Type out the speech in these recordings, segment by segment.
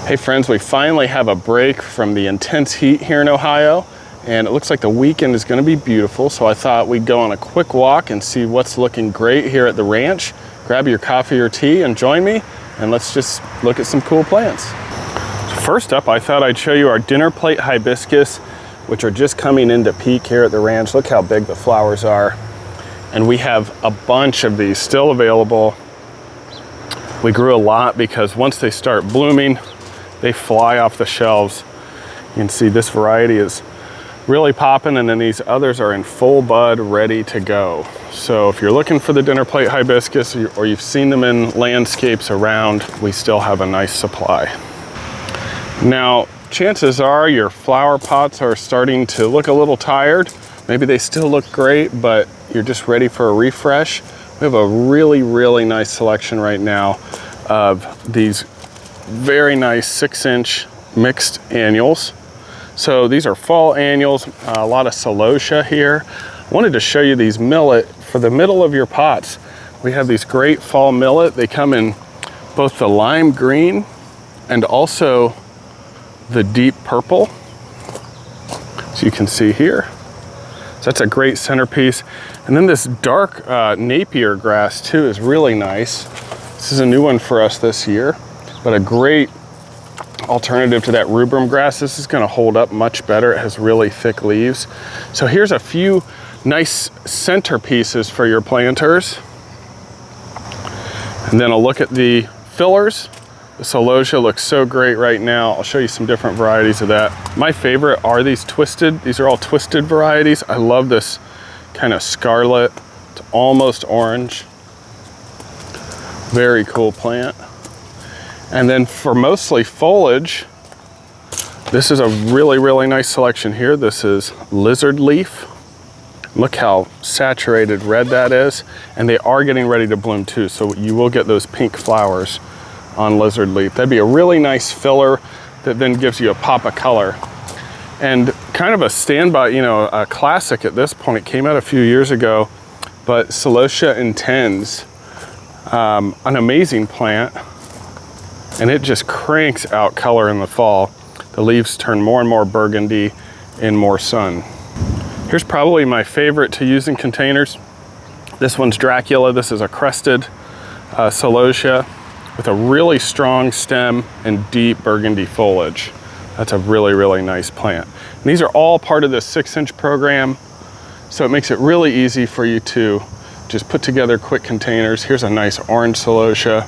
Hey friends, we finally have a break from the intense heat here in Ohio, and it looks like the weekend is going to be beautiful, so I thought we'd go on a quick walk and see what's looking great here at the ranch. Grab your coffee or tea and join me, and let's just look at some cool plants. So first up, I thought I'd show you our dinner plate hibiscus, which are just coming into peak here at the ranch. Look how big the flowers are. And we have a bunch of these still available. We grew a lot because once they start blooming, they fly off the shelves. You can see this variety is really popping, and then these others are in full bud, ready to go. So if you're looking for the dinner plate hibiscus, or you've seen them in landscapes around, we still have a nice supply. Now, chances are your flower pots are starting to look a little tired. Maybe they still look great, but you're just ready for a refresh. We have a really, really nice selection right now of these very nice 6-inch mixed annuals. So these are fall annuals, a lot of celosia here. I wanted to show you these millet for the middle of your pots. We have these great fall millet. They come in both the lime green and also the deep purple, so you can see here. So that's a great centerpiece. And then this dark Napier grass too is really nice. This is a new one for us this year, but a great alternative to that rubrum grass. This is gonna hold up much better. It has really thick leaves. So here's a few nice centerpieces for your planters. And then I'll look at the fillers. The celosia looks so great right now. I'll show you some different varieties of that. My favorite are these twisted. These are all twisted varieties. I love this kind of scarlet. It's almost orange. Very cool plant. And then for mostly foliage, this is a really, really nice selection here. This is lizard leaf. Look how saturated red that is. And they are getting ready to bloom too, so you will get those pink flowers on lizard leaf. That'd be a really nice filler that then gives you a pop of color. And kind of a standby, you know, a classic at this point. It came out a few years ago, but Celosia intens, an amazing plant. And it just cranks out color in the fall. The leaves turn more and more burgundy in more sun. Here's probably my favorite to use in containers. This one's Dracula. This is a crested celosia with a really strong stem and deep burgundy foliage. That's a really, really nice plant. And these are all part of this 6-inch program, so it makes it really easy for you to just put together quick containers. Here's a nice orange celosia.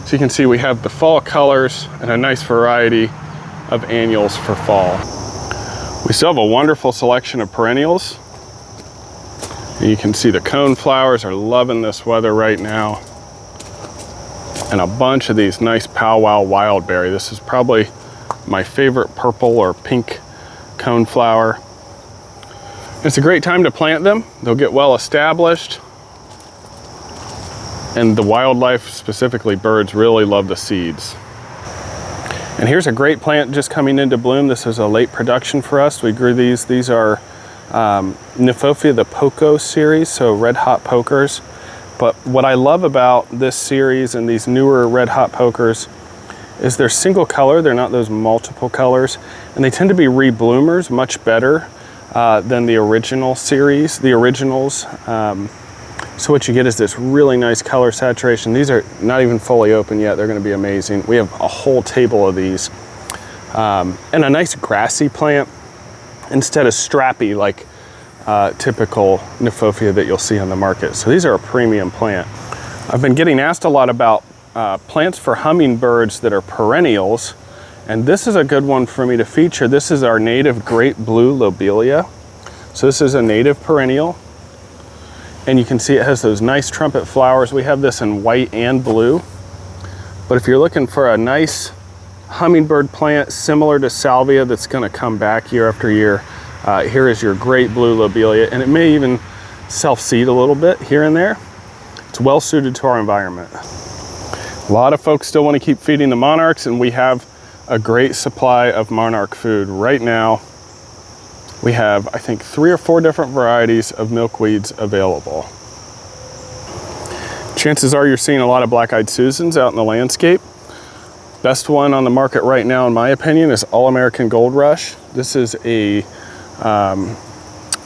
So you can see we have the fall colors and a nice variety of annuals for fall. We still have a wonderful selection of perennials. And you can see the cone flowers are loving this weather right now. And a bunch of these nice powwow wildberry. This is probably my favorite purple or pink cone flower. It's a great time to plant them. They'll get well established. And the wildlife, specifically birds, really love the seeds. And here's a great plant just coming into bloom. This is a late production for us. We grew these. These are Nymphophia, the Poco series, so red hot pokers. But what I love about this series and these newer red hot pokers is they're single color. They're not those multiple colors. And they tend to be rebloomers much better than the original series, the originals. So what you get is this really nice color saturation. These are not even fully open yet. They're gonna be amazing. We have a whole table of these. And a nice grassy plant instead of strappy like typical Nymphophia that you'll see on the market. So these are a premium plant. I've been getting asked a lot about plants for hummingbirds that are perennials. And this is a good one for me to feature. This is our native great blue Lobelia. So this is a native perennial. And you can see it has those nice trumpet flowers. We have this in white and blue. But if you're looking for a nice hummingbird plant similar to salvia that's gonna come back year after year, here is your great blue Lobelia. And it may even self-seed a little bit here and there. It's well suited to our environment. A lot of folks still wanna keep feeding the monarchs, and we have a great supply of monarch food right now. We have, I think, 3 or 4 different varieties of milkweeds available. Chances are you're seeing a lot of black-eyed Susans out in the landscape. Best one on the market right now, in my opinion, is All American Gold Rush. This is a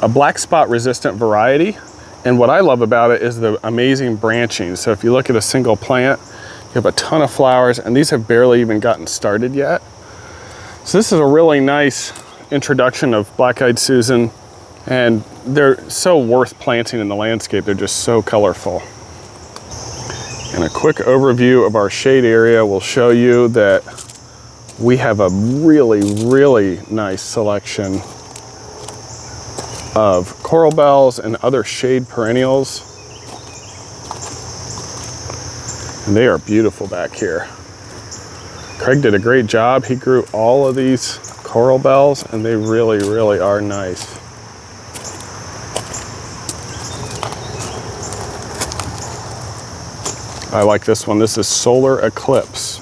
black spot resistant variety. And what I love about it is the amazing branching. So if you look at a single plant, you have a ton of flowers, and these have barely even gotten started yet. So this is a really nice introduction of Black-Eyed Susan, and they're so worth planting in the landscape. They're just so colorful. And a quick overview of our shade area will show you that we have a really nice selection of coral bells and other shade perennials. And they are beautiful back here. Craig did a great job. He grew all of these coral bells, and they really are nice. I like this one. This is Solar Eclipse.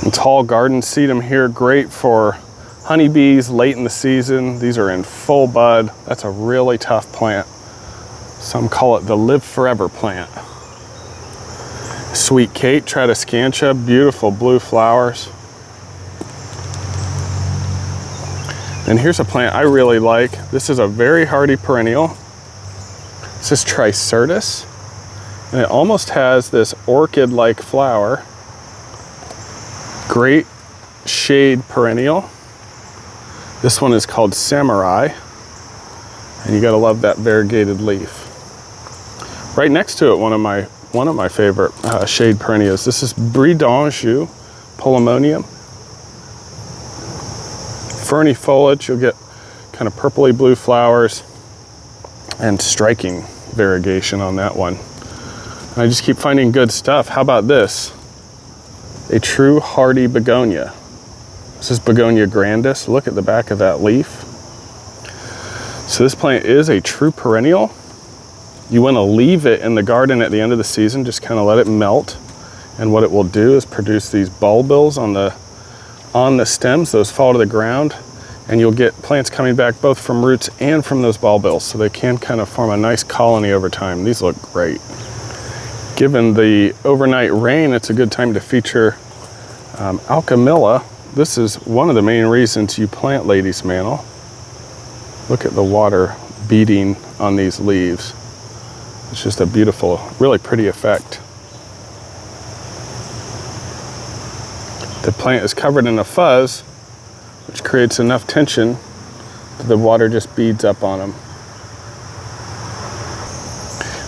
And tall garden sedum here, great for honeybees late in the season. These are in full bud. That's a really tough plant. Some call it the live forever plant. Sweet Kate, Tradescantia, beautiful blue flowers. And here's a plant I really like. This is a very hardy perennial. This is Triceratos, and it almost has this orchid-like flower. Great shade perennial. This one is called Samurai, and you gotta love that variegated leaf. Right next to it, one of my favorite shade perennials. This is Brie d'Anjou, Polemonium. Ferny foliage, you'll get kind of purpley blue flowers and striking variegation on that one. And I just keep finding good stuff. How about this? A true hardy begonia. This is Begonia Grandis. Look at the back of that leaf. So this plant is a true perennial. You want to leave it in the garden at the end of the season, just kind of let it melt. And what it will do is produce these bulbils on the stems. Those fall to the ground, and you'll get plants coming back both from roots and from those bulbils. So they can kind of form a nice colony over time. These look great. Given the overnight rain, it's a good time to feature Alchemilla. This is one of the main reasons you plant Lady's Mantle. Look at the water beating on these leaves. It's just a beautiful, really pretty effect. The plant is covered in a fuzz, which creates enough tension that the water just beads up on them.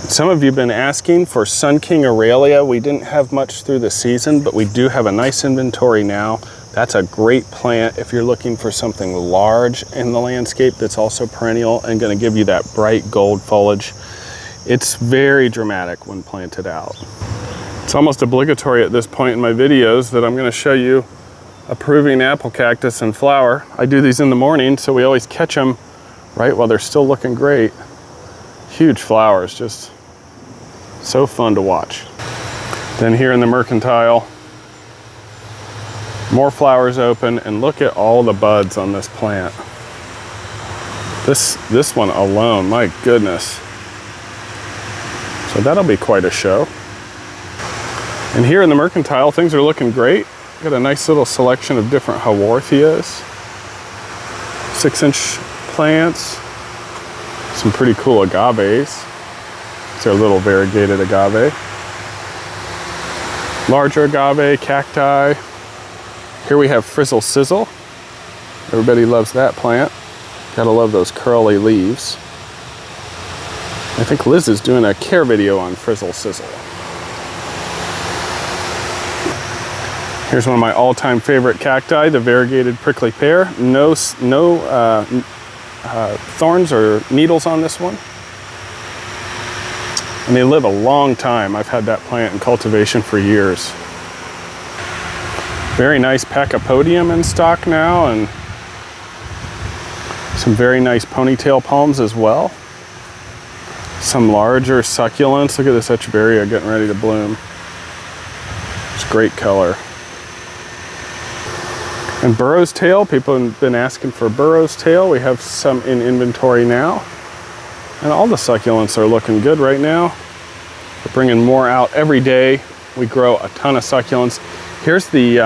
Some of you have been asking for Sun King Aurelia. We didn't have much through the season, but we do have a nice inventory now. That's a great plant if you're looking for something large in the landscape that's also perennial and going to give you that bright gold foliage. It's very dramatic when planted out. It's almost obligatory at this point in my videos that I'm going to show you a proving apple cactus in flower. I do these in the morning, so we always catch them right while they're still looking great. Huge flowers, just so fun to watch. Then here in the Mercantile, more flowers open, and look at all the buds on this plant. This one alone, my goodness. So that'll be quite a show. And here in the Mercantile, things are looking great. Got a nice little selection of different Haworthias, 6-inch plants, some pretty cool agaves. These are little variegated agave. Larger agave, cacti. Here we have Frizzle Sizzle. Everybody loves that plant. Gotta love those curly leaves. I think Liz is doing a care video on Frizzle Sizzle. Here's one of my all-time favorite cacti, the variegated prickly pear. No thorns or needles on this one. And they live a long time. I've had that plant in cultivation for years. Very nice Pachypodium in stock now, and some very nice ponytail palms as well. Some larger succulents. Look at this Echeveria getting ready to bloom. It's great color. And Burrow's Tail, people have been asking for Burrow's Tail. We have some in inventory now. And all the succulents are looking good right now. We're bringing more out every day. We grow a ton of succulents. Here's the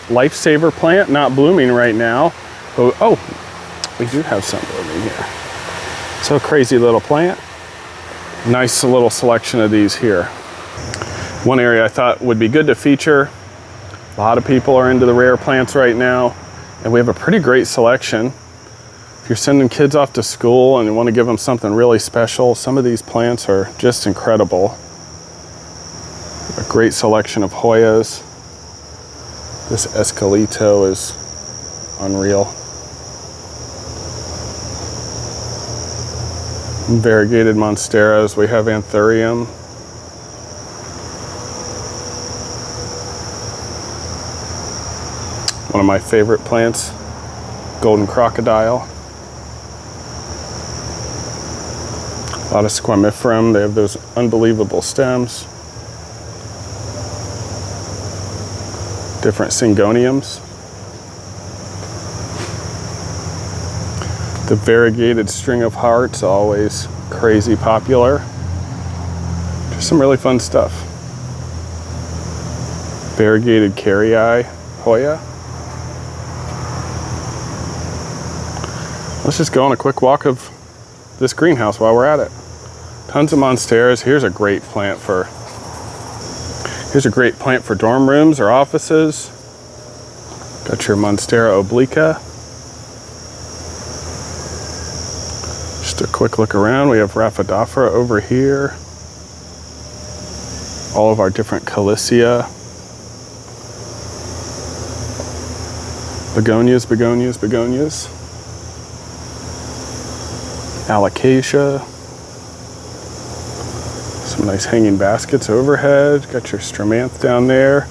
Lifesaver Plant, not blooming right now. Oh, we do have some blooming here. So crazy little plant. Nice little selection of these here. One area I thought would be good to feature. A lot of people are into the rare plants right now, and we have a pretty great selection. If you're sending kids off to school and you want to give them something really special, some of these plants are just incredible. A great selection of Hoyas. This Escalito is unreal. Variegated monsteras, we have Anthurium. One of my favorite plants, golden crocodile. A lot of squamiferum, they have those unbelievable stems. Different syngoniums. The variegated string of hearts, always crazy popular. Just some really fun stuff. Variegated carrii Hoya. Let's just go on a quick walk of this greenhouse while we're at it. Tons of monsteras. Here's a great plant for dorm rooms or offices. Got your Monstera obliqua. Just a quick look around. We have Rhaphidophora over here. All of our different Calicia. Begonias, begonias, begonias. Alocasia. Some nice hanging baskets overhead. Got your Stromanth down there.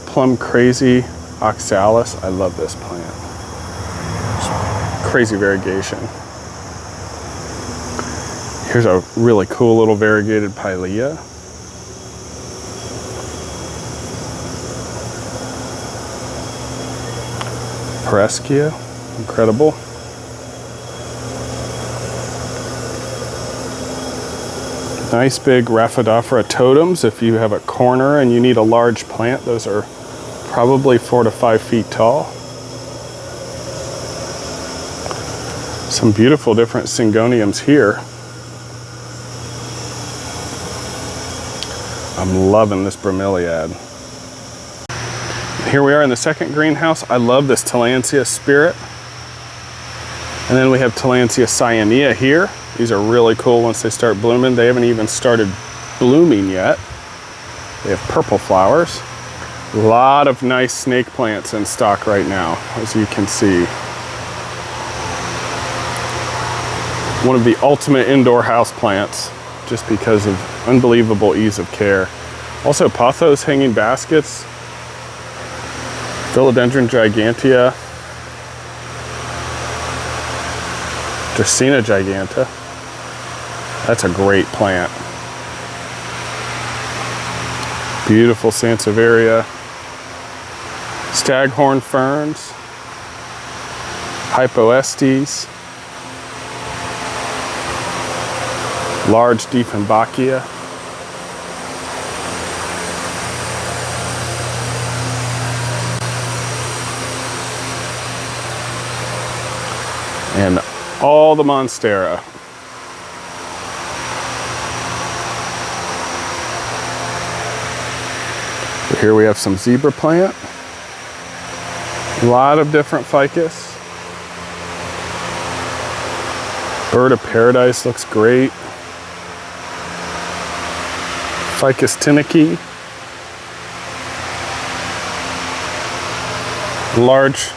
Plum crazy oxalis. I love this plant. Just crazy variegation. Here's a really cool little variegated Pilea. Pereskia, incredible. Nice big Rhaphidophora totems. If you have a corner and you need a large plant, those are probably 4 to 5 feet tall. Some beautiful different syngoniums here. I'm loving this bromeliad. Here we are in the second greenhouse. I love this Talansia spirit. And then we have Talansia Cyania here. These are really cool once they start blooming. They haven't even started blooming yet. They have purple flowers. A lot of nice snake plants in stock right now, as you can see. One of the ultimate indoor house plants, just because of unbelievable ease of care. Also pothos hanging baskets. Philodendron gigantea. Dracena giganta. That's a great plant. Beautiful Sansevieria. Staghorn ferns. Hypoestes. Large Dieffenbachia. And all the Monstera. So here we have some zebra plant. A lot of different ficus. Bird of Paradise looks great. Ficus tinicky. Large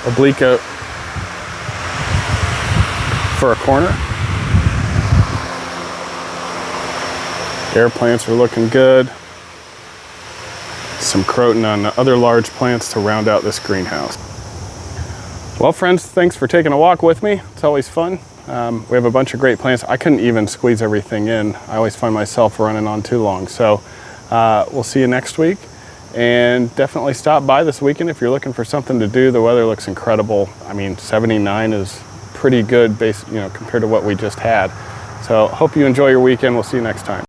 obliqua for a corner. Air plants are looking good. Some croton on the other large plants to round out this greenhouse. Well, friends, thanks for taking a walk with me. It's always fun. We have a bunch of great plants. I couldn't even squeeze everything in. I always find myself running on too long. So we'll see you next week. And definitely stop by this weekend if you're looking for something to do. The weather looks incredible. I mean, 79 is pretty good compared to what we just had. So hope you enjoy your weekend. We'll see you next time.